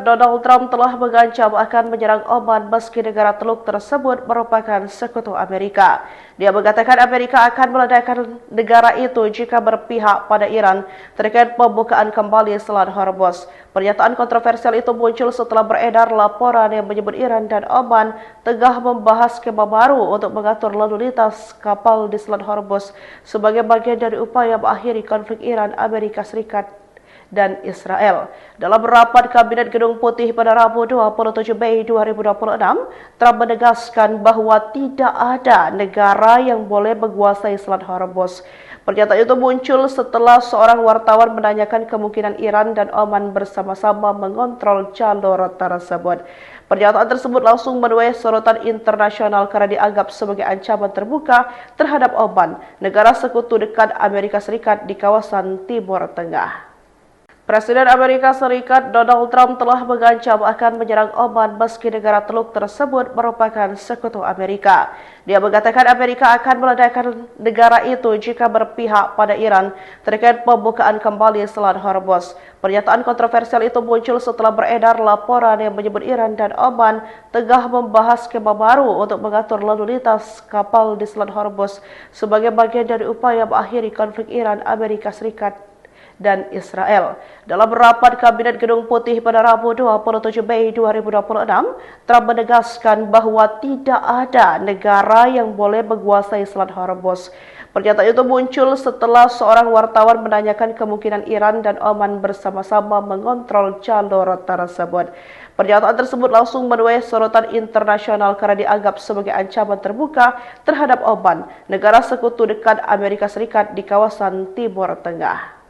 Serikat Donald Trump telah mengancam akan menyerang Oman meski negara Teluk tersebut merupakan sekutu Amerika. Dia mengatakan Amerika akan meledakkan negara itu jika berpihak pada Iran terkait pembukaan kembali Selat Hormuz. Pernyataan kontroversial itu muncul setelah beredar laporan yang menyebut Iran dan Oman tengah membahas skema baru untuk mengatur lalu lintas kapal di Selat Hormuz sebagai bagian dari upaya mengakhiri konflik Iran, Amerika Serikat dan Israel. Dalam rapat Kabinet Gedung Putih pada Rabu 27 Mei 2026, Trump menegaskan bahawa tidak ada negara yang boleh menguasai Selat Hormuz. Pernyataan itu muncul setelah seorang wartawan menanyakan kemungkinan Iran dan Oman bersama-sama mengontrol jalur tersebut. Pernyataan tersebut langsung menuai sorotan internasional karena dianggap sebagai ancaman terbuka terhadap Oman, negara sekutu dekat Amerika Serikat di kawasan Timur Tengah. Presiden Amerika Serikat Donald Trump telah mengancam akan menyerang Oman meski negara Teluk tersebut merupakan sekutu Amerika. Dia mengatakan Amerika akan meledakkan negara itu jika berpihak pada Iran terkait pembukaan kembali Selat Hormuz. Pernyataan kontroversial itu muncul setelah beredar laporan yang menyebut Iran dan Oman tengah membahas skema baru untuk mengatur lalu lintas kapal di Selat Hormuz sebagai bagian dari upaya mengakhiri konflik Iran, Amerika Serikat dan Israel. Dalam rapat Kabinet Gedung Putih pada Rabu 27 Mei 2026, Trump menegaskan bahawa tidak ada negara yang boleh menguasai Selat Hormuz. Pernyataan itu muncul setelah seorang wartawan menanyakan kemungkinan Iran dan Oman bersama-sama mengontrol jalur tersebut. Pernyataan tersebut langsung menuai sorotan internasional karena dianggap sebagai ancaman terbuka terhadap Oman, negara sekutu dekat Amerika Serikat di kawasan Timur Tengah.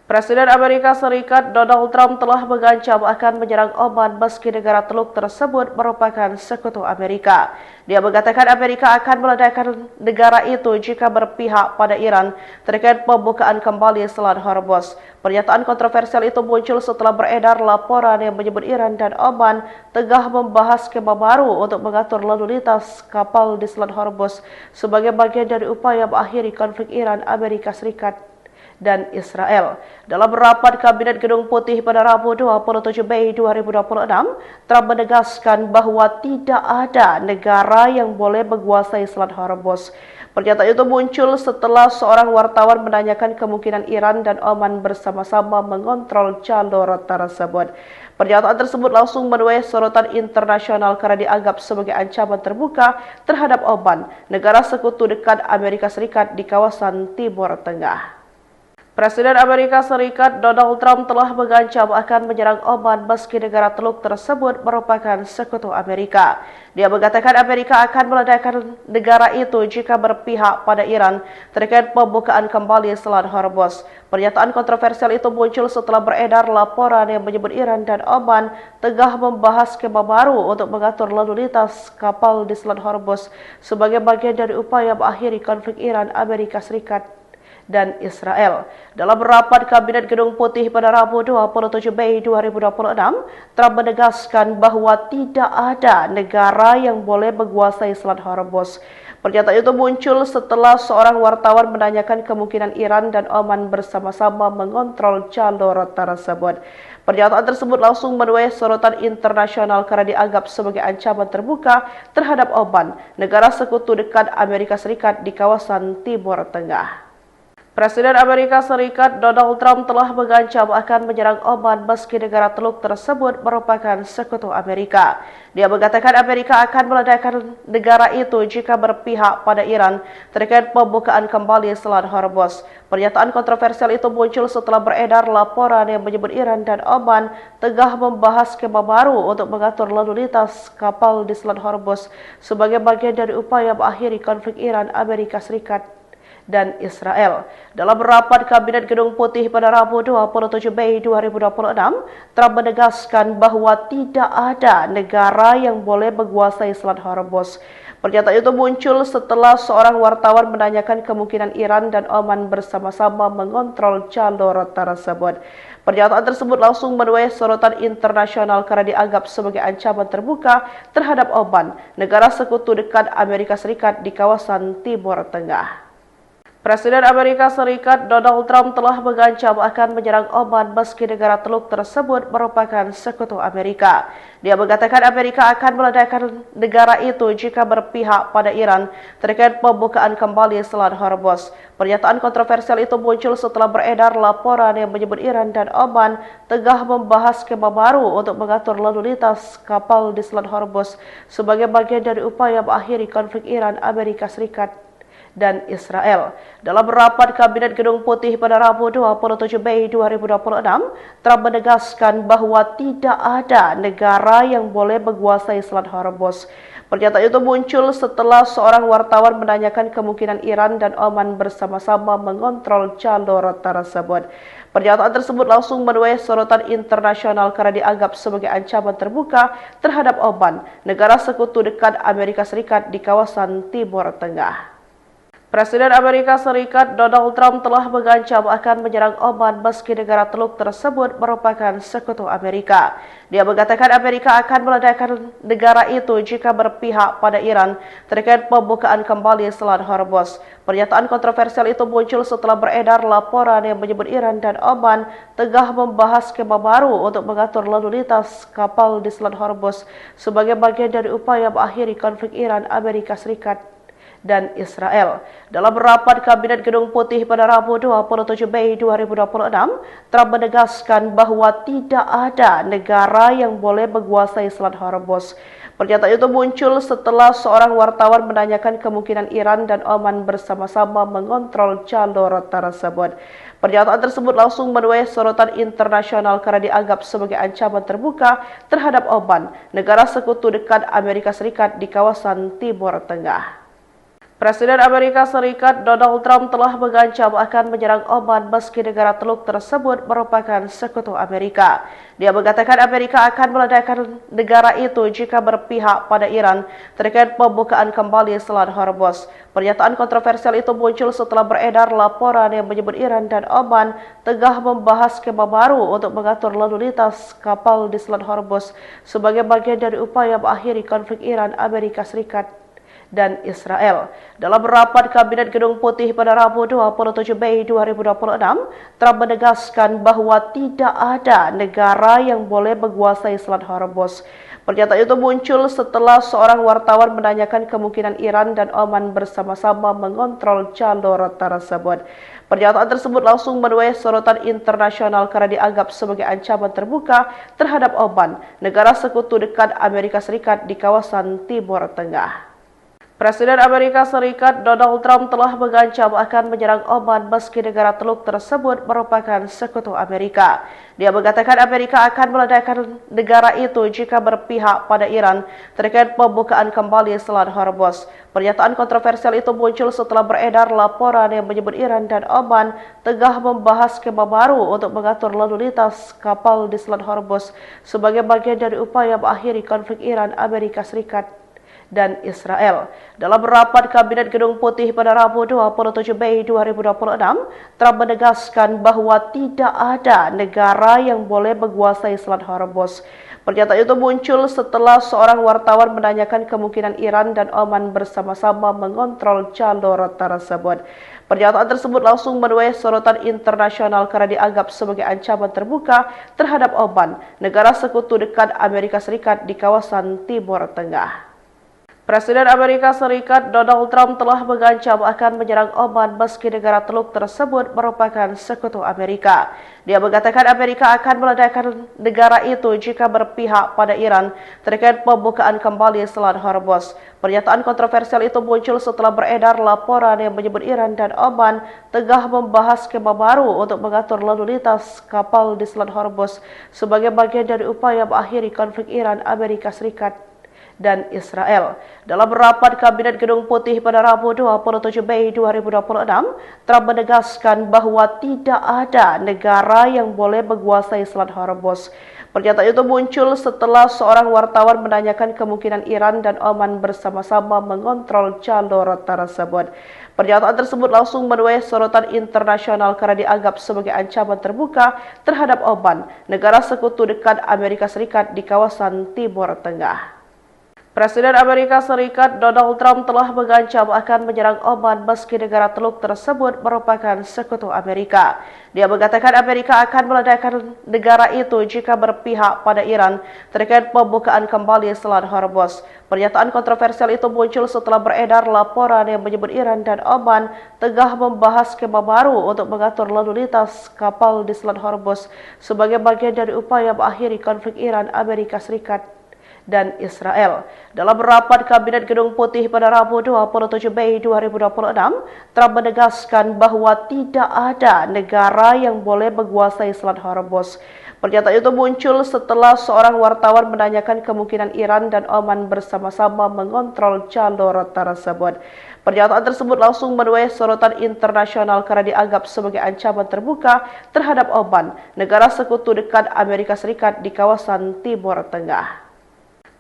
Presiden Amerika Serikat Donald Trump telah mengancam akan menyerang Oman meski negara Teluk tersebut merupakan sekutu Amerika. Dia mengatakan Amerika akan meledakkan negara itu jika berpihak pada Iran terkait pembukaan kembali Selat Hormuz. Pernyataan kontroversial itu muncul setelah beredar laporan yang menyebut Iran dan Oman tengah membahas skema baru untuk mengatur lalu lintas kapal di Selat Hormuz sebagai bagian dari upaya mengakhiri konflik Iran, Amerika Serikat dan Israel. Dalam rapat Kabinet Gedung Putih pada Rabu 27 Mei 2026, Trump menegaskan bahawa tidak ada negara yang boleh menguasai Selat Hormuz. Pernyataan itu muncul setelah seorang wartawan menanyakan kemungkinan Iran dan Oman bersama-sama mengontrol jalur tersebut. Pernyataan tersebut langsung menuai sorotan internasional karena dianggap sebagai ancaman terbuka terhadap Oman, negara sekutu dekat Amerika Serikat di kawasan Timur Tengah. Presiden Amerika Serikat Donald Trump telah mengancam akan menyerang Oman meski negara Teluk tersebut merupakan sekutu Amerika. Dia mengatakan Amerika akan meledakkan negara itu jika berpihak pada Iran terkait pembukaan kembali Selat Hormuz. Pernyataan kontroversial itu muncul setelah beredar laporan yang menyebut Iran dan Oman tengah membahas skema baru untuk mengatur lalu lintas kapal di Selat Hormuz sebagai bagian dari upaya mengakhiri konflik Iran, Amerika Serikat dan Israel. Dalam rapat Kabinet Gedung Putih pada Rabu 27 Mei 2026, Trump menegaskan bahawa tidak ada negara yang boleh menguasai Selat Hormuz. Pernyataan itu muncul setelah seorang wartawan menanyakan kemungkinan Iran dan Oman bersama-sama mengontrol jalur tersebut. Pernyataan tersebut langsung menuai sorotan internasional karena dianggap sebagai ancaman terbuka terhadap Oman, negara sekutu dekat Amerika Serikat di kawasan Timur Tengah. Presiden Amerika Serikat Donald Trump telah mengancam akan menyerang Oman meski negara Teluk tersebut merupakan sekutu Amerika. Dia mengatakan Amerika akan meledakkan negara itu jika berpihak pada Iran terkait pembukaan kembali Selat Hormuz. Pernyataan kontroversial itu muncul setelah beredar laporan yang menyebut Iran dan Oman tengah membahas skema baru untuk mengatur lalu lintas kapal di Selat Hormuz sebagai bagian dari upaya mengakhiri konflik Iran, Amerika Serikat dan Israel. Dalam rapat Kabinet Gedung Putih pada Rabu 27 Mei 2026, Trump menegaskan bahawa tidak ada negara yang boleh menguasai Selat Hormuz. Pernyataan itu muncul setelah seorang wartawan menanyakan kemungkinan Iran dan Oman bersama-sama mengontrol jalur tersebut. Pernyataan tersebut langsung menuai sorotan internasional karena dianggap sebagai ancaman terbuka terhadap Oman, negara sekutu dekat Amerika Serikat di kawasan Timur Tengah. Presiden Amerika Serikat Donald Trump telah mengancam akan menyerang Oman meski negara Teluk tersebut merupakan sekutu Amerika. Dia mengatakan Amerika akan meledakkan negara itu jika berpihak pada Iran terkait pembukaan kembali Selat Hormuz. Pernyataan kontroversial itu muncul setelah beredar laporan yang menyebut Iran dan Oman tengah membahas skema baru untuk mengatur lalu lintas kapal di Selat Hormuz sebagai bagian dari upaya mengakhiri konflik Iran, Amerika Serikat dan Israel. Dalam rapat Kabinet Gedung Putih pada Rabu 27 Mei 2026, Trump menegaskan bahawa tidak ada negara yang boleh menguasai Selat Hormuz. Pernyataan itu muncul setelah seorang wartawan menanyakan kemungkinan Iran dan Oman bersama-sama mengontrol jalur tersebut. Pernyataan tersebut langsung menuai sorotan internasional karena dianggap sebagai ancaman terbuka terhadap Oman, negara sekutu dekat Amerika Serikat di kawasan Timur Tengah. Presiden Amerika Serikat Donald Trump telah mengancam akan menyerang Oman meski negara Teluk tersebut merupakan sekutu Amerika. Dia mengatakan Amerika akan meledakkan negara itu jika berpihak pada Iran terkait pembukaan kembali Selat Hormuz. Pernyataan kontroversial itu muncul setelah beredar laporan yang menyebut Iran dan Oman tengah membahas skema baru untuk mengatur lalu lintas kapal di Selat Hormuz sebagai bagian dari upaya mengakhiri konflik Iran, Amerika Serikat dan Israel. Dalam rapat Kabinet Gedung Putih pada Rabu 27 Mei 2026, Trump menegaskan bahawa tidak ada negara yang boleh menguasai Selat Hormuz. Pernyataan itu muncul setelah seorang wartawan menanyakan kemungkinan Iran dan Oman bersama-sama mengontrol jalur tersebut. Pernyataan tersebut langsung menuai sorotan internasional karena dianggap sebagai ancaman terbuka terhadap Oman, negara sekutu dekat Amerika Serikat di kawasan Timur Tengah. Presiden Amerika Serikat Donald Trump telah mengancam akan menyerang Oman meski negara Teluk tersebut merupakan sekutu Amerika. Dia mengatakan Amerika akan meledakkan negara itu jika berpihak pada Iran terkait pembukaan kembali Selat Hormuz. Pernyataan kontroversial itu muncul setelah beredar laporan yang menyebut Iran dan Oman tengah membahas skema baru untuk mengatur lalu lintas kapal di Selat Hormuz sebagai bagian dari upaya mengakhiri konflik Iran, Amerika Serikat dan Israel. Dalam rapat Kabinet Gedung Putih pada Rabu 27 Mei 2026, Trump menegaskan bahawa tidak ada negara yang boleh menguasai Selat Hormuz. Pernyataan itu muncul setelah seorang wartawan menanyakan kemungkinan Iran dan Oman bersama-sama mengontrol jalur tersebut. Pernyataan tersebut langsung menuai sorotan internasional karena dianggap sebagai ancaman terbuka terhadap Oman, negara sekutu dekat Amerika Serikat di kawasan Timur Tengah. Presiden Amerika Serikat Donald Trump telah mengancam akan menyerang Oman meski negara Teluk tersebut merupakan sekutu Amerika. Dia mengatakan Amerika akan meledakkan negara itu jika berpihak pada Iran terkait pembukaan kembali Selat Hormuz. Pernyataan kontroversial itu muncul setelah beredar laporan yang menyebut Iran dan Oman tengah membahas skema baru untuk mengatur lalu lintas kapal di Selat Hormuz sebagai bagian dari upaya mengakhiri konflik Iran, Amerika Serikat dan Israel. Dalam rapat Kabinet Gedung Putih pada Rabu 27 Mei 2026, Trump menegaskan bahawa tidak ada negara yang boleh menguasai Selat Hormuz. Pernyataan itu muncul setelah seorang wartawan menanyakan kemungkinan Iran dan Oman bersama-sama mengontrol jalur tersebut. Pernyataan tersebut langsung menuai sorotan internasional karena dianggap sebagai ancaman terbuka terhadap Oman, negara sekutu dekat Amerika Serikat di kawasan Timur Tengah. Presiden Amerika Serikat Donald Trump telah mengancam akan menyerang Oman meski negara Teluk tersebut merupakan sekutu Amerika. Dia mengatakan Amerika akan meledakkan negara itu jika berpihak pada Iran terkait pembukaan kembali Selat Hormuz. Pernyataan kontroversial itu muncul setelah beredar laporan yang menyebut Iran dan Oman tengah membahas skema baru untuk mengatur lalu lintas kapal di Selat Hormuz sebagai bagian dari upaya mengakhiri konflik Iran, Amerika Serikat dan Israel. Dalam rapat Kabinet Gedung Putih pada Rabu 27 Mei 2026, Trump menegaskan bahawa tidak ada negara yang boleh menguasai Selat Hormuz. Pernyataan itu muncul setelah seorang wartawan menanyakan kemungkinan Iran dan Oman bersama-sama mengontrol jalur tersebut. Pernyataan tersebut langsung menuai sorotan internasional karena dianggap sebagai ancaman terbuka terhadap Oman, negara sekutu dekat Amerika Serikat di kawasan Timur Tengah. Presiden Amerika Serikat Donald Trump telah mengancam akan menyerang Oman meski negara Teluk tersebut merupakan sekutu Amerika. Dia mengatakan Amerika akan meledakkan negara itu jika berpihak pada Iran terkait pembukaan kembali Selat Hormuz. Pernyataan kontroversial itu muncul setelah beredar laporan yang menyebut Iran dan Oman tengah membahas skema baru untuk mengatur lalu lintas kapal di Selat Hormuz sebagai bagian dari upaya mengakhiri konflik Iran, Amerika Serikat dan Israel. Dalam rapat Kabinet Gedung Putih pada Rabu 27 Mei 2026, Trump menegaskan bahawa tidak ada negara yang boleh menguasai Selat Hormuz. Pernyataan itu muncul setelah seorang wartawan menanyakan kemungkinan Iran dan Oman bersama-sama mengontrol jalur tersebut. Pernyataan tersebut langsung menuai sorotan internasional karena dianggap sebagai ancaman terbuka terhadap Oman, negara sekutu dekat Amerika Serikat di kawasan Timur Tengah.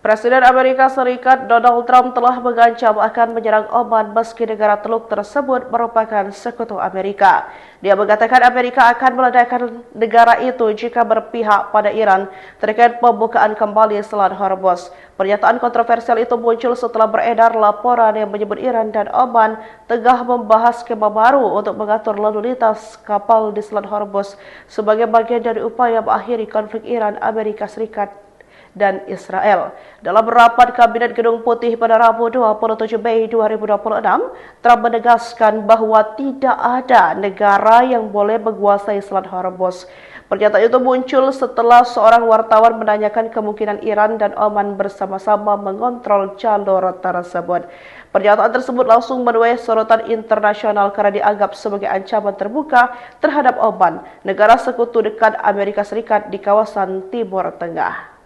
Presiden Amerika Serikat Donald Trump telah mengancam akan menyerang Oman meski negara Teluk tersebut merupakan sekutu Amerika. Dia mengatakan Amerika akan meledakkan negara itu jika berpihak pada Iran terkait pembukaan kembali Selat Hormuz. Pernyataan kontroversial itu muncul setelah beredar laporan yang menyebut Iran dan Oman tengah membahas skema baru untuk mengatur lalu lintas kapal di Selat Hormuz sebagai bagian dari upaya mengakhiri konflik Iran, Amerika Serikat dan Israel. Dalam rapat Kabinet Gedung Putih pada Rabu 27 Mei 2026, Trump menegaskan bahawa tidak ada negara yang boleh menguasai Selat Hormuz. Pernyataan itu muncul setelah seorang wartawan menanyakan kemungkinan Iran dan Oman bersama-sama mengontrol jalur tersebut. Pernyataan tersebut langsung menuai sorotan internasional karena dianggap sebagai ancaman terbuka terhadap Oman, negara sekutu dekat Amerika Serikat di kawasan Timur Tengah.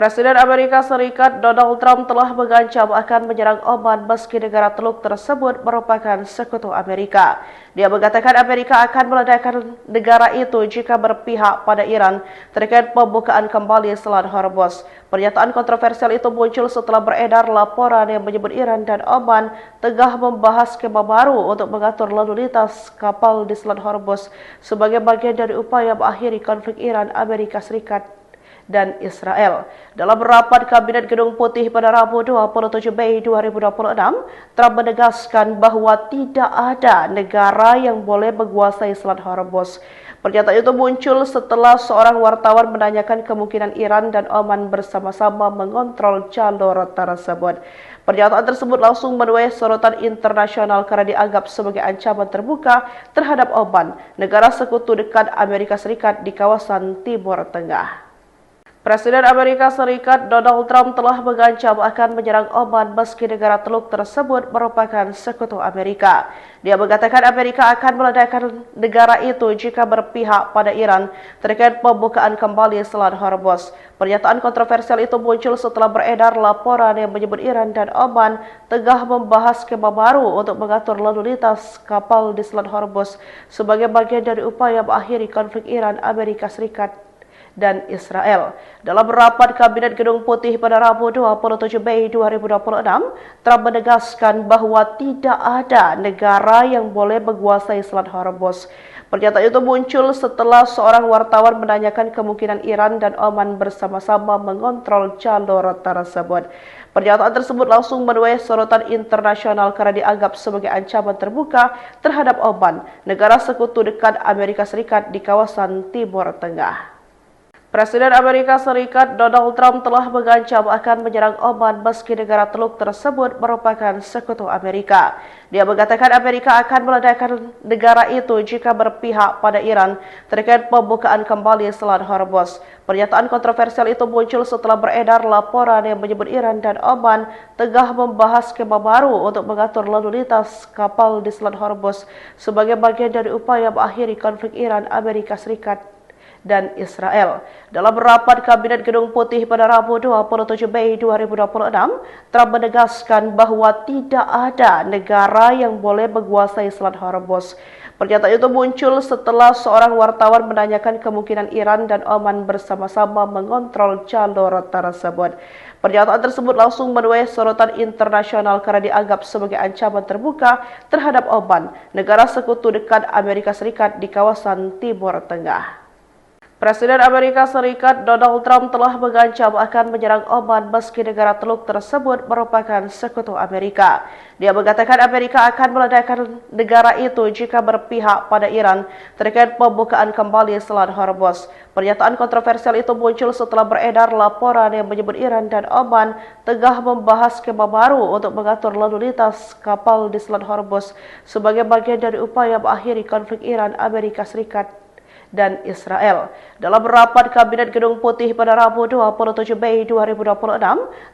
Presiden Amerika Serikat Donald Trump telah mengancam akan menyerang Oman meski negara Teluk tersebut merupakan sekutu Amerika. Dia mengatakan Amerika akan meledakkan negara itu jika berpihak pada Iran terkait pembukaan kembali Selat Hormuz. Pernyataan kontroversial itu muncul setelah beredar laporan yang menyebut Iran dan Oman tengah membahas skema baru untuk mengatur lalu lintas kapal di Selat Hormuz sebagai bagian dari upaya mengakhiri konflik Iran, Amerika Serikat dan Israel. Dalam rapat Kabinet Gedung Putih pada Rabu 27 Mei 2026, Trump menegaskan bahawa tidak ada negara yang boleh menguasai Selat Hormuz. Pernyataan itu muncul setelah seorang wartawan menanyakan kemungkinan Iran dan Oman bersama-sama mengontrol jalur tersebut. Pernyataan tersebut langsung menuai sorotan internasional karena dianggap sebagai ancaman terbuka terhadap Oman, negara sekutu dekat Amerika Serikat di kawasan Timur Tengah. Presiden Amerika Serikat Donald Trump telah mengancam akan menyerang Oman meski negara Teluk tersebut merupakan sekutu Amerika. Dia mengatakan Amerika akan meledakkan negara itu jika berpihak pada Iran terkait pembukaan kembali Selat Hormuz. Pernyataan kontroversial itu muncul setelah beredar laporan yang menyebut Iran dan Oman tengah membahas skema baru untuk mengatur lalu lintas kapal di Selat Hormuz sebagai bagian dari upaya mengakhiri konflik Iran, Amerika Serikat dan Israel. Dalam rapat Kabinet Gedung Putih pada Rabu 27 Mei 2026, Trump menegaskan bahawa tidak ada negara yang boleh menguasai Selat Hormuz. Pernyataan itu muncul setelah seorang wartawan menanyakan kemungkinan Iran dan Oman bersama-sama mengontrol jalur tersebut. Pernyataan tersebut langsung menuai sorotan internasional karena dianggap sebagai ancaman terbuka terhadap Oman, negara sekutu dekat Amerika Serikat di kawasan Timur Tengah. Presiden Amerika Serikat Donald Trump telah mengancam akan menyerang Oman meski negara Teluk tersebut merupakan sekutu Amerika. Dia mengatakan Amerika akan meledakkan negara itu jika berpihak pada Iran terkait pembukaan kembali Selat Hormuz. Pernyataan kontroversial itu muncul setelah beredar laporan yang menyebut Iran dan Oman tengah membahas skema baru untuk mengatur lalu lintas kapal di Selat Hormuz sebagai bagian dari upaya mengakhiri konflik Iran, Amerika Serikat dan Israel. Dalam rapat Kabinet Gedung Putih pada Rabu 27 Mei 2026, Trump menegaskan bahawa tidak ada negara yang boleh menguasai Selat Hormuz. Pernyataan itu muncul setelah seorang wartawan menanyakan kemungkinan Iran dan Oman bersama-sama mengontrol jalur tersebut. Pernyataan tersebut langsung menuai sorotan internasional karena dianggap sebagai ancaman terbuka terhadap Oman, negara sekutu dekat Amerika Serikat di kawasan Timur Tengah. Presiden Amerika Serikat Donald Trump telah mengancam akan menyerang Oman meski negara Teluk tersebut merupakan sekutu Amerika. Dia mengatakan Amerika akan meledakkan negara itu jika berpihak pada Iran terkait pembukaan kembali Selat Hormuz. Pernyataan kontroversial itu muncul setelah beredar laporan yang menyebut Iran dan Oman tengah membahas skema baru untuk mengatur lalu lintas kapal di Selat Hormuz sebagai bagian dari upaya mengakhiri konflik Iran, Amerika Serikat dan Israel. Dalam rapat Kabinet Gedung Putih pada Rabu 27 Mei 2026,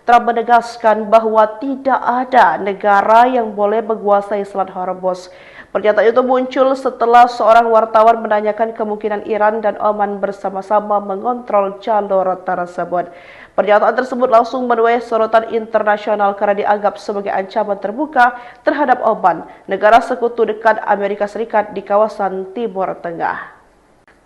Trump menegaskan bahawa tidak ada negara yang boleh menguasai Selat Hormuz. Pernyataan itu muncul setelah seorang wartawan menanyakan kemungkinan Iran dan Oman bersama-sama mengontrol jalur tersebut. Pernyataan tersebut langsung menuai sorotan internasional karena dianggap sebagai ancaman terbuka terhadap Oman, negara sekutu dekat Amerika Serikat di kawasan Timur Tengah.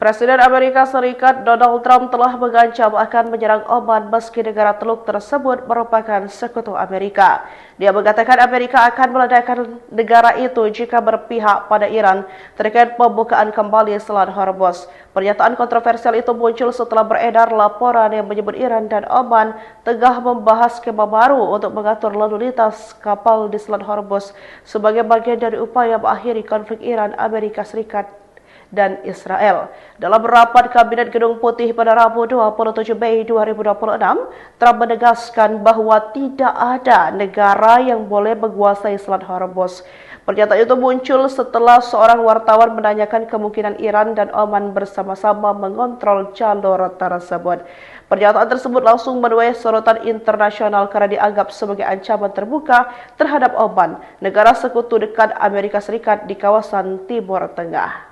Presiden Amerika Serikat Donald Trump telah mengancam akan menyerang Oman meski negara Teluk tersebut merupakan sekutu Amerika. Dia mengatakan Amerika akan meledakkan negara itu jika berpihak pada Iran terkait pembukaan kembali Selat Hormuz. Pernyataan kontroversial itu muncul setelah beredar laporan yang menyebut Iran dan Oman tengah membahas skema baru untuk mengatur lalu lintas kapal di Selat Hormuz sebagai bagian dari upaya mengakhiri konflik Iran, Amerika Serikat dan Israel. Dalam rapat Kabinet Gedung Putih pada Rabu 27 Mei 2026, Trump menegaskan bahawa tidak ada negara yang boleh menguasai Selat Hormuz. Pernyataan itu muncul setelah seorang wartawan menanyakan kemungkinan Iran dan Oman bersama-sama mengontrol jalur tersebut. Pernyataan tersebut langsung menuai sorotan internasional karena dianggap sebagai ancaman terbuka terhadap Oman, negara sekutu dekat Amerika Serikat di kawasan Timur Tengah.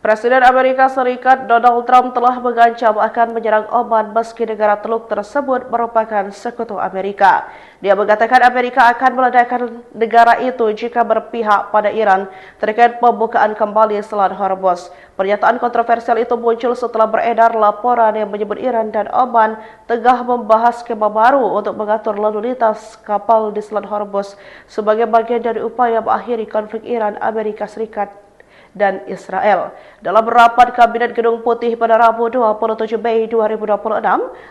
Presiden Amerika Serikat Donald Trump telah mengancam akan menyerang Oman meski negara Teluk tersebut merupakan sekutu Amerika. Dia mengatakan Amerika akan meledakkan negara itu jika berpihak pada Iran terkait pembukaan kembali Selat Hormuz. Pernyataan kontroversial itu muncul setelah beredar laporan yang menyebut Iran dan Oman tengah membahas skema baru untuk mengatur lalu lintas kapal di Selat Hormuz sebagai bagian dari upaya mengakhiri konflik Iran, Amerika Serikat dan Israel. Dalam rapat Kabinet Gedung Putih pada Rabu 27 Mei 2026,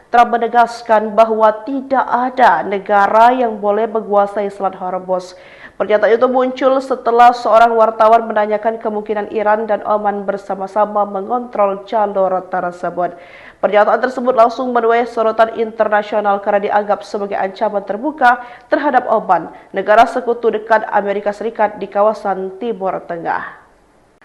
Trump menegaskan bahawa tidak ada negara yang boleh menguasai Selat Hormuz. Pernyataan itu muncul setelah seorang wartawan menanyakan kemungkinan Iran dan Oman bersama-sama mengontrol jalur tersebut. Pernyataan tersebut langsung menuai sorotan internasional karena dianggap sebagai ancaman terbuka terhadap Oman, negara sekutu dekat Amerika Serikat di kawasan Timur Tengah.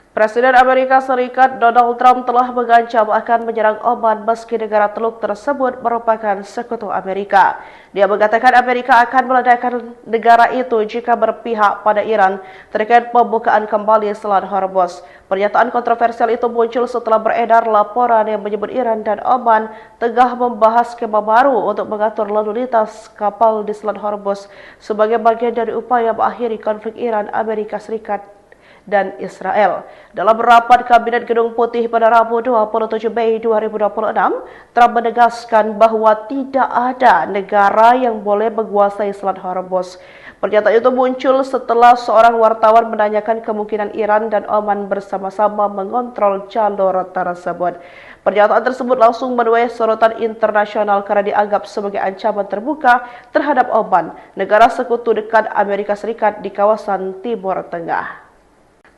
Presiden Amerika Serikat Donald Trump telah mengancam akan menyerang Oman meski negara Teluk tersebut merupakan sekutu Amerika. Dia mengatakan Amerika akan meledakkan negara itu jika berpihak pada Iran terkait pembukaan kembali Selat Hormuz. Pernyataan kontroversial itu muncul setelah beredar laporan yang menyebut Iran dan Oman tengah membahas skema baru untuk mengatur lalu lintas kapal di Selat Hormuz sebagai bagian dari upaya mengakhiri konflik Iran, Amerika Serikat dan Israel. Dalam rapat Kabinet Gedung Putih pada Rabu 27 Mei 2026, Trump menegaskan bahawa tidak ada negara yang boleh menguasai Selat Hormuz. Pernyataan itu muncul setelah seorang wartawan menanyakan kemungkinan Iran dan Oman bersama-sama mengontrol jalur tersebut. Pernyataan tersebut langsung menuai sorotan internasional karena dianggap sebagai ancaman terbuka terhadap Oman, negara sekutu dekat Amerika Serikat di kawasan Timur Tengah.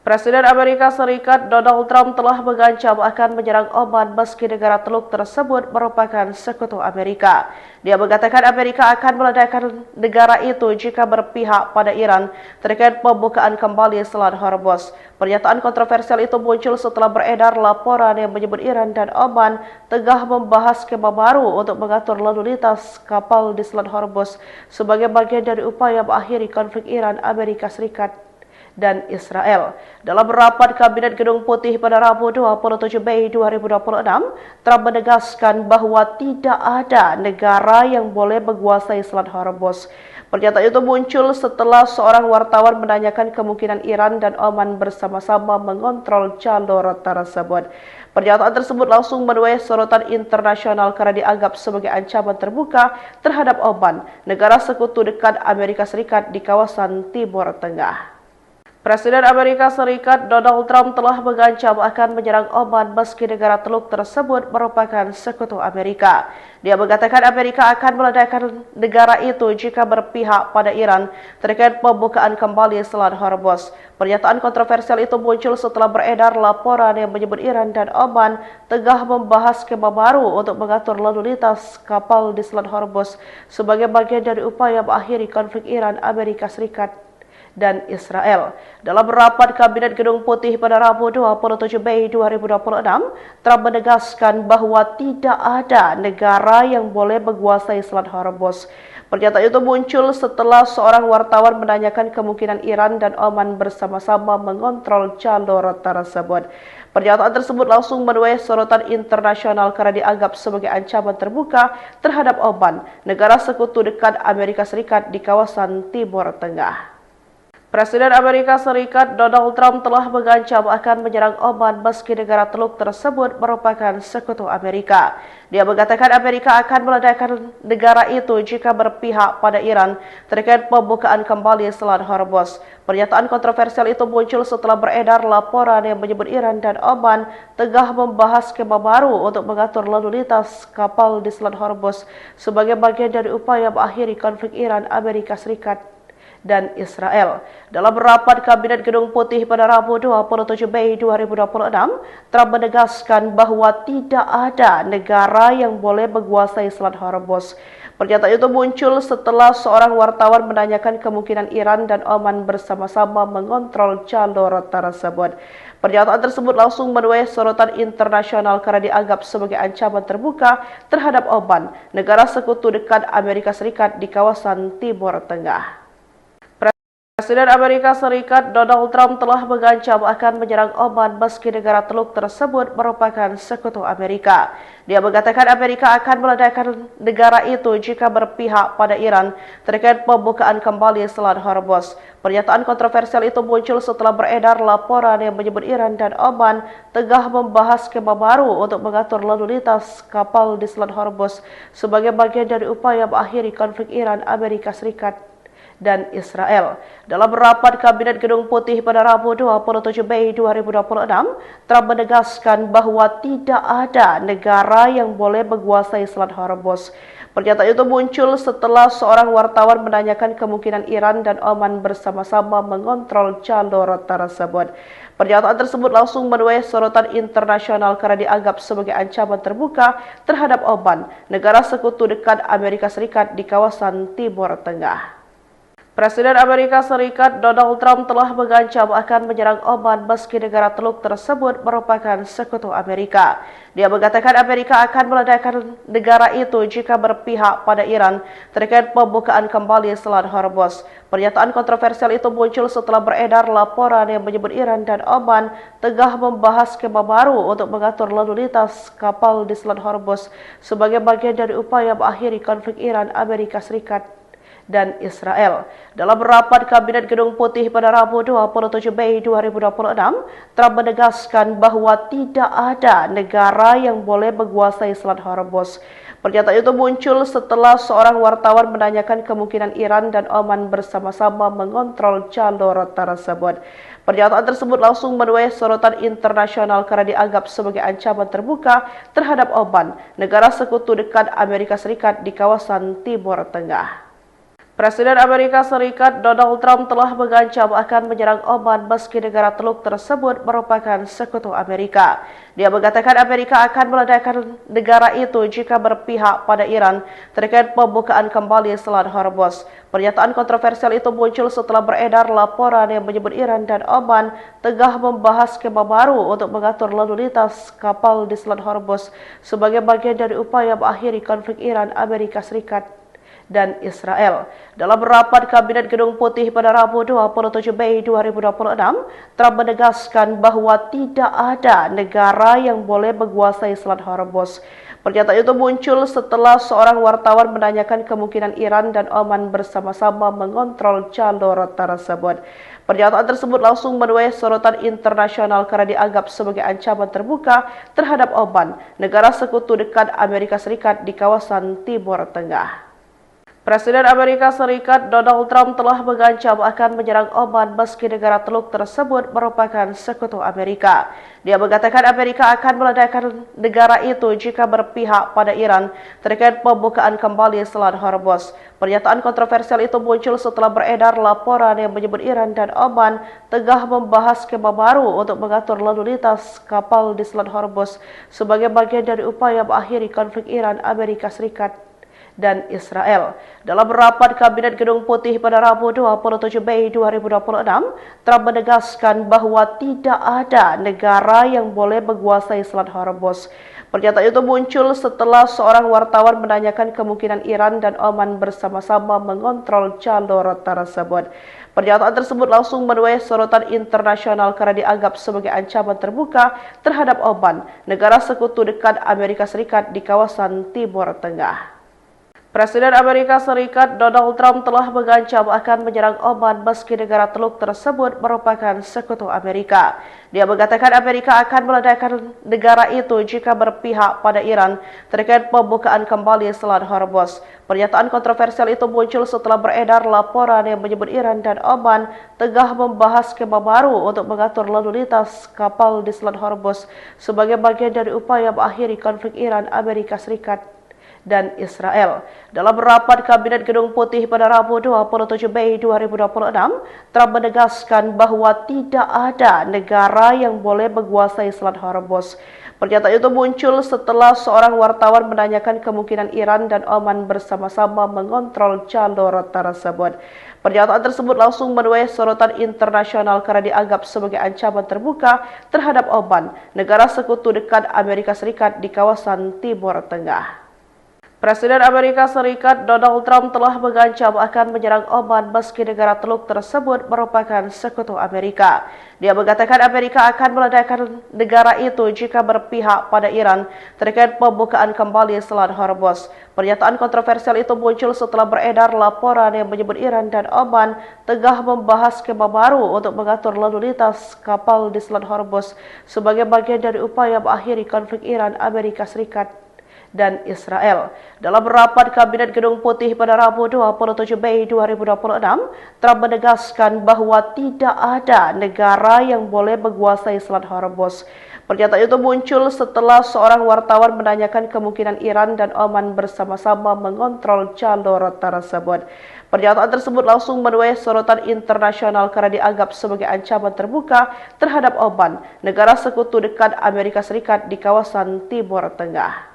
Presiden Amerika Serikat Donald Trump telah mengancam akan menyerang Oman meski negara Teluk tersebut merupakan sekutu Amerika. Dia mengatakan Amerika akan meledakkan negara itu jika berpihak pada Iran terkait pembukaan kembali Selat Hormuz. Pernyataan kontroversial itu muncul setelah beredar laporan yang menyebut Iran dan Oman tengah membahas skema baru untuk mengatur lalu lintas kapal di Selat Hormuz sebagai bagian dari upaya mengakhiri konflik Iran, Amerika Serikat dan Israel. Dalam rapat Kabinet Gedung Putih pada Rabu 27 Mei 2026, Trump menegaskan bahawa tidak ada negara yang boleh menguasai Selat Hormuz. Pernyataan itu muncul setelah seorang wartawan menanyakan kemungkinan Iran dan Oman bersama-sama mengontrol jalur tersebut. Pernyataan tersebut langsung menuai sorotan internasional karena dianggap sebagai ancaman terbuka terhadap Oman, negara sekutu dekat Amerika Serikat di kawasan Timur Tengah. Presiden Amerika Serikat Donald Trump telah mengancam akan menyerang Oman meski negara Teluk tersebut merupakan sekutu Amerika. Dia mengatakan Amerika akan meledakkan negara itu jika berpihak pada Iran terkait pembukaan kembali Selat Hormuz. Pernyataan kontroversial itu muncul setelah beredar laporan yang menyebut Iran dan Oman tengah membahas skema baru untuk mengatur lalu lintas kapal di Selat Hormuz sebagai bagian dari upaya mengakhiri konflik Iran, Amerika Serikat dan Israel. Dalam rapat Kabinet Gedung Putih pada Rabu 27 Mei 2026, Trump menegaskan bahawa tidak ada negara yang boleh menguasai Selat Hormuz. Pernyataan itu muncul setelah seorang wartawan menanyakan kemungkinan Iran dan Oman bersama-sama mengontrol jalur tersebut. Pernyataan tersebut langsung menuai sorotan internasional karena dianggap sebagai ancaman terbuka terhadap Oman, negara sekutu dekat Amerika Serikat di kawasan Timur Tengah. Presiden Amerika Serikat Donald Trump telah mengancam akan menyerang Oman meski negara Teluk tersebut merupakan sekutu Amerika. Dia mengatakan Amerika akan meledakkan negara itu jika berpihak pada Iran terkait pembukaan kembali Selat Hormuz. Pernyataan kontroversial itu muncul setelah beredar laporan yang menyebut Iran dan Oman tengah membahas skema baru untuk mengatur lalu lintas kapal di Selat Hormuz sebagai bagian dari upaya mengakhiri konflik Iran, Amerika Serikat dan Israel. Dalam rapat Kabinet Gedung Putih pada Rabu 27 Mei 2026, Trump menegaskan bahawa tidak ada negara yang boleh menguasai Selat Hormuz. Pernyataan itu muncul setelah seorang wartawan menanyakan kemungkinan Iran dan Oman bersama-sama mengontrol jalur tersebut. Pernyataan tersebut langsung menuai sorotan internasional karena dianggap sebagai ancaman terbuka terhadap Oman, negara sekutu dekat Amerika Serikat di kawasan Timur Tengah. Presiden Amerika Serikat Donald Trump telah mengancam akan menyerang Oman meski negara Teluk tersebut merupakan sekutu Amerika. Dia mengatakan Amerika akan meledakkan negara itu jika berpihak pada Iran terkait pembukaan kembali Selat Hormuz. Pernyataan kontroversial itu muncul setelah beredar laporan yang menyebut Iran dan Oman tengah membahas skema baru untuk mengatur lalu lintas kapal di Selat Hormuz sebagai bagian dari upaya mengakhiri konflik Iran, Amerika Serikat dan Israel. Dalam rapat Kabinet Gedung Putih pada Rabu 27 Mei 2026, Trump menegaskan bahawa tidak ada negara yang boleh menguasai Selat Hormuz. Pernyataan itu muncul setelah seorang wartawan menanyakan kemungkinan Iran dan Oman bersama-sama mengontrol jalur tersebut. Pernyataan tersebut langsung menuai sorotan internasional karena dianggap sebagai ancaman terbuka terhadap Oman, negara sekutu dekat Amerika Serikat di kawasan Timur Tengah. Presiden Amerika Serikat Donald Trump telah mengancam akan menyerang Oman meski negara Teluk tersebut merupakan sekutu Amerika. Dia mengatakan Amerika akan meledakkan negara itu jika berpihak pada Iran terkait pembukaan kembali Selat Hormuz. Pernyataan kontroversial itu muncul setelah beredar laporan yang menyebut Iran dan Oman tengah membahas skema baru untuk mengatur lalu lintas kapal di Selat Hormuz sebagai bagian dari upaya mengakhiri konflik Iran, Amerika Serikat dan Israel. Dalam rapat Kabinet Gedung Putih pada Rabu 27 Mei 2026, Trump menegaskan bahawa tidak ada negara yang boleh menguasai Selat Hormuz. Pernyataan itu muncul setelah seorang wartawan menanyakan kemungkinan Iran dan Oman bersama-sama mengontrol jalur tersebut. Pernyataan tersebut langsung menuai sorotan internasional karena dianggap sebagai ancaman terbuka terhadap Oman, negara sekutu dekat Amerika Serikat di kawasan Timur Tengah. Presiden Amerika Serikat Donald Trump telah mengancam akan menyerang Oman meski negara Teluk tersebut merupakan sekutu Amerika. Dia mengatakan Amerika akan meledakkan negara itu jika berpihak pada Iran terkait pembukaan kembali Selat Hormuz. Pernyataan kontroversial itu muncul setelah beredar laporan yang menyebut Iran dan Oman tengah membahas skema baru untuk mengatur lalu lintas kapal di Selat Hormuz sebagai bagian dari upaya mengakhiri konflik Iran, Amerika Serikat dan Israel. Dalam rapat Kabinet Gedung Putih pada Rabu 27 Mei 2026, Trump menegaskan bahawa tidak ada negara yang boleh menguasai Selat Hormuz. Pernyataan itu muncul setelah seorang wartawan menanyakan kemungkinan Iran dan Oman bersama-sama mengontrol jalur tersebut. Pernyataan tersebut langsung menuai sorotan internasional karena dianggap sebagai ancaman terbuka terhadap Oman, negara sekutu dekat Amerika Serikat di kawasan Timur Tengah. Presiden Amerika Serikat Donald Trump telah mengancam akan menyerang Oman meski negara Teluk tersebut merupakan sekutu Amerika. Dia mengatakan Amerika akan meledakkan negara itu jika berpihak pada Iran terkait pembukaan kembali Selat Hormuz. Pernyataan kontroversial itu muncul setelah beredar laporan yang menyebut Iran dan Oman tengah membahas skema baru untuk mengatur lalu lintas kapal di Selat Hormuz sebagai bagian dari upaya mengakhiri konflik Iran, Amerika Serikat dan Israel. Dalam rapat Kabinet Gedung Putih pada Rabu 27 Mei 2026, Trump menegaskan bahwa tidak ada negara yang boleh menguasai Selat Hormuz. Pernyataan itu muncul setelah seorang wartawan menanyakan kemungkinan Iran dan Oman bersama-sama mengontrol jalur tersebut. Pernyataan tersebut langsung menuai sorotan internasional karena dianggap sebagai ancaman terbuka terhadap Oman, negara sekutu dekat Amerika Serikat di kawasan Timur Tengah. Presiden Amerika Serikat Donald Trump telah mengancam akan menyerang Oman meski negara Teluk tersebut merupakan sekutu Amerika. Dia mengatakan Amerika akan meledakkan negara itu jika berpihak pada Iran terkait pembukaan kembali Selat Hormuz. Pernyataan kontroversial itu muncul setelah beredar laporan yang menyebut Iran dan Oman tengah membahas skema baru untuk mengatur lalu lintas kapal di Selat Hormuz sebagai bagian dari upaya mengakhiri konflik Iran, Amerika Serikat dan Israel. Dalam rapat Kabinet Gedung Putih pada Rabu 27 Mei 2026, Trump menegaskan bahwa tidak ada negara yang boleh menguasai Selat Hormuz. Pernyataan itu muncul setelah seorang wartawan menanyakan kemungkinan Iran dan Oman bersama-sama mengontrol jalur tersebut. Pernyataan tersebut langsung menuai sorotan internasional karena dianggap sebagai ancaman terbuka terhadap Oman, negara sekutu dekat Amerika Serikat di kawasan Timur Tengah. Presiden Amerika Serikat Donald Trump telah mengancam akan menyerang Oman meski negara Teluk tersebut merupakan sekutu Amerika. Dia mengatakan Amerika akan meledakkan negara itu jika berpihak pada Iran terkait pembukaan kembali Selat Hormuz. Pernyataan kontroversial itu muncul setelah beredar laporan yang menyebut Iran dan Oman tengah membahas skema baru untuk mengatur lalu lintas kapal di Selat Hormuz sebagai bagian dari upaya mengakhiri konflik Iran, Amerika Serikat dan Israel. Dalam rapat Kabinet Gedung Putih pada Rabu 27 Mei 2026, Trump menegaskan bahwa tidak ada negara yang boleh menguasai Selat Hormuz. Pernyataan itu muncul setelah seorang wartawan menanyakan kemungkinan Iran dan Oman bersama-sama mengontrol jalur tersebut. Pernyataan tersebut langsung menuai sorotan internasional karena dianggap sebagai ancaman terbuka terhadap Oman, negara sekutu dekat Amerika Serikat di kawasan Timur Tengah.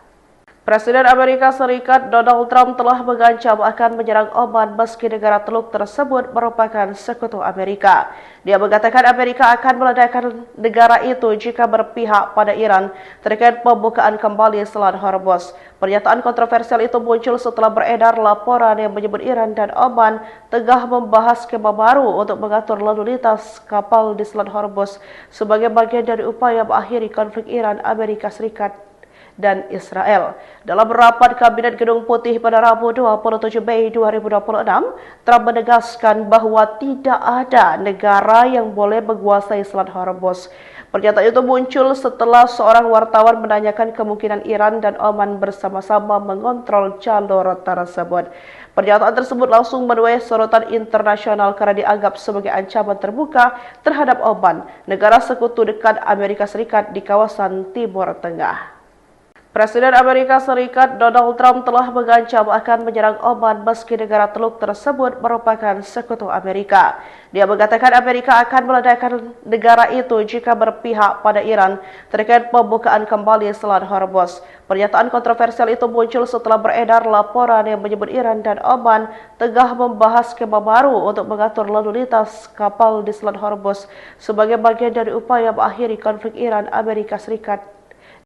Presiden Amerika Serikat Donald Trump telah mengancam akan menyerang Oman meski negara Teluk tersebut merupakan sekutu Amerika. Dia mengatakan Amerika akan meledakkan negara itu jika berpihak pada Iran terkait pembukaan kembali Selat Hormuz. Pernyataan kontroversial itu muncul setelah beredar laporan yang menyebut Iran dan Oman tengah membahas skema baru untuk mengatur lalu lintas kapal di Selat Hormuz sebagai bagian dari upaya mengakhiri konflik Iran, Amerika Serikat dan Israel. Dalam rapat Kabinet Gedung Putih pada Rabu 27 Mei 2026, Trump menegaskan bahwa tidak ada negara yang boleh menguasai Selat Hormuz. Pernyataan itu muncul setelah seorang wartawan menanyakan kemungkinan Iran dan Oman bersama-sama mengontrol jalur tersebut. Pernyataan tersebut langsung menuai sorotan internasional karena dianggap sebagai ancaman terbuka terhadap Oman, negara sekutu dekat Amerika Serikat di kawasan Timur Tengah. Presiden Amerika Serikat Donald Trump telah mengancam akan menyerang Oman meski negara Teluk tersebut merupakan sekutu Amerika. Dia mengatakan Amerika akan meledakkan negara itu jika berpihak pada Iran terkait pembukaan kembali Selat Hormuz. Pernyataan kontroversial itu muncul setelah beredar laporan yang menyebut Iran dan Oman tengah membahas skema baru untuk mengatur lalu lintas kapal di Selat Hormuz sebagai bagian dari upaya mengakhiri konflik Iran, Amerika Serikat